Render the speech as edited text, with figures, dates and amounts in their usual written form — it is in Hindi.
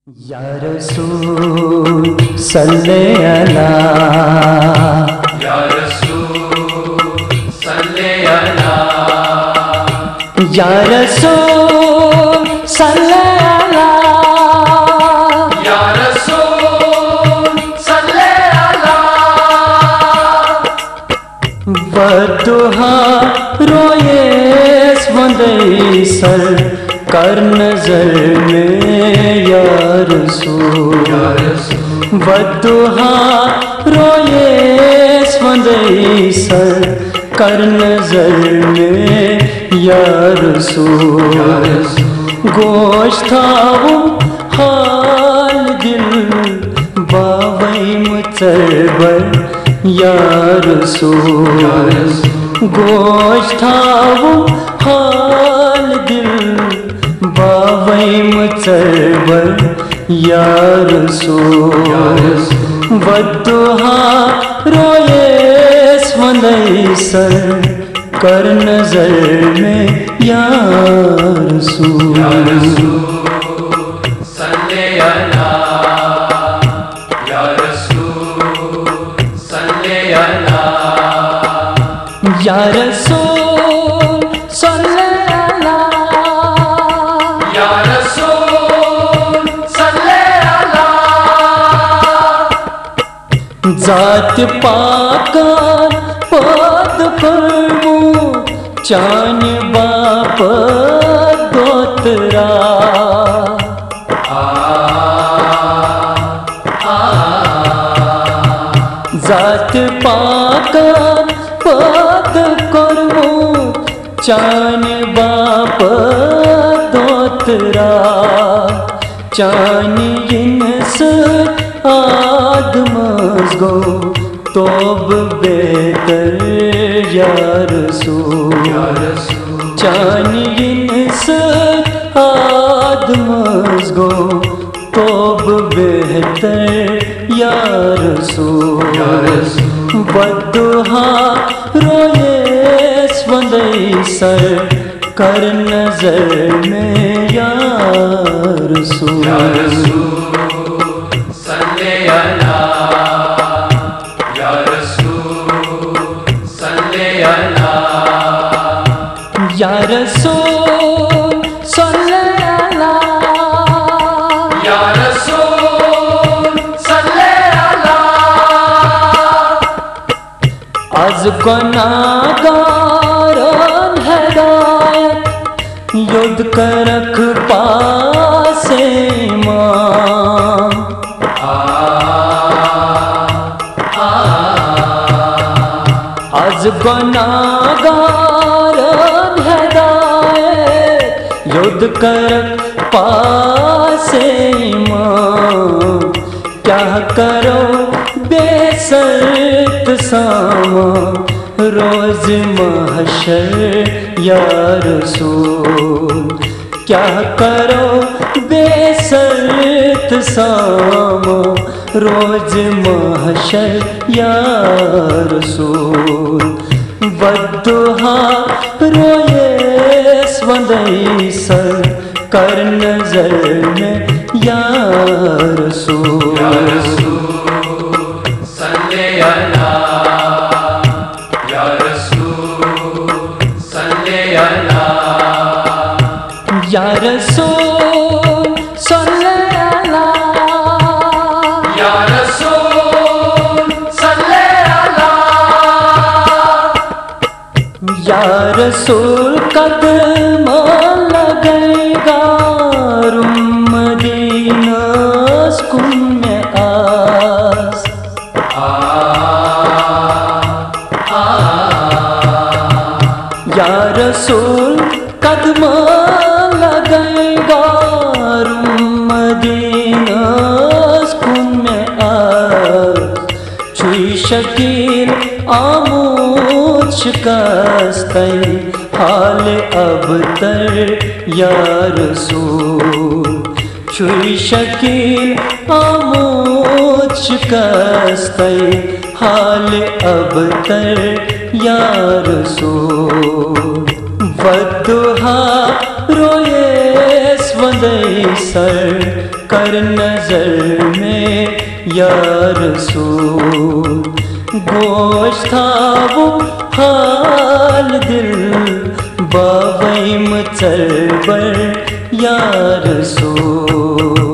या रसूल सल्ले अला, या रसूल सल्ले अला, या रसूल सल्ले अला, या रसूल सल्ले अला। बदुहा रोए स्वंदई सर कर नजर में या रसूल, बदुहा रोए स्वंदई सर कर नजर में या रसूल। गोश्ताऊ हाल दिल बावई मुचरबर या रसूल। गोश्ताऊ हाल दिल बावई मुचरबर या रसूल। बदुहा रोए स्वंदई सर कर नजर में या रसूल। सल्ले अला, या रसूल सल्ले अला, या रसूल सल्ले अला, या रसूल सल्ले अला। जात पाका पद फरमू चान बाप दोतरा। जात पाका पद करमू चान बाप दोतरा। चान जिनस आदमस गो तोब बेहतर या रसूल। चान जिनस आदमस गो तोब बेहतर या रसूल। बदुहा रोए स्वंदई सर कर नजर में या रसूल। सल्ले अला, या रसूल सल्ले अला, या रसूल सल्ले अला, या रसूल सल्ले अला। आज गुनाहगारन हदायत युद्ध करख पासे मां। आज गुनाहगारन हदायत युद्ध करख पासे मां। क्या करो बेसरत सामा रोज महशर या रसूल। क्या करो बेसरत सामा रोज महशर या रसूल। बदुहा रोए स्वंदई सर कर नजर में या रसूल। सल्ले अला, या रसूल सल्ले अला, या रसूल सल्ले अला, या रसूल सल्ले अला। या रसूल कदम लगेगा रुम मदीना सुकून में आस। या रसूल कदम लगेगा रुम मदीना सुकून में आस। छुई शकील आमोद शिकस्तई हाल अबतर या रसूल। छुई शकील आमोद शिकस्तई हाल अबतर या रसूल। बदुहा रोए स्वंदई सर कर नजर में या रसूल। गोश था वो हाल दिल बावैम चलबर या रसूल।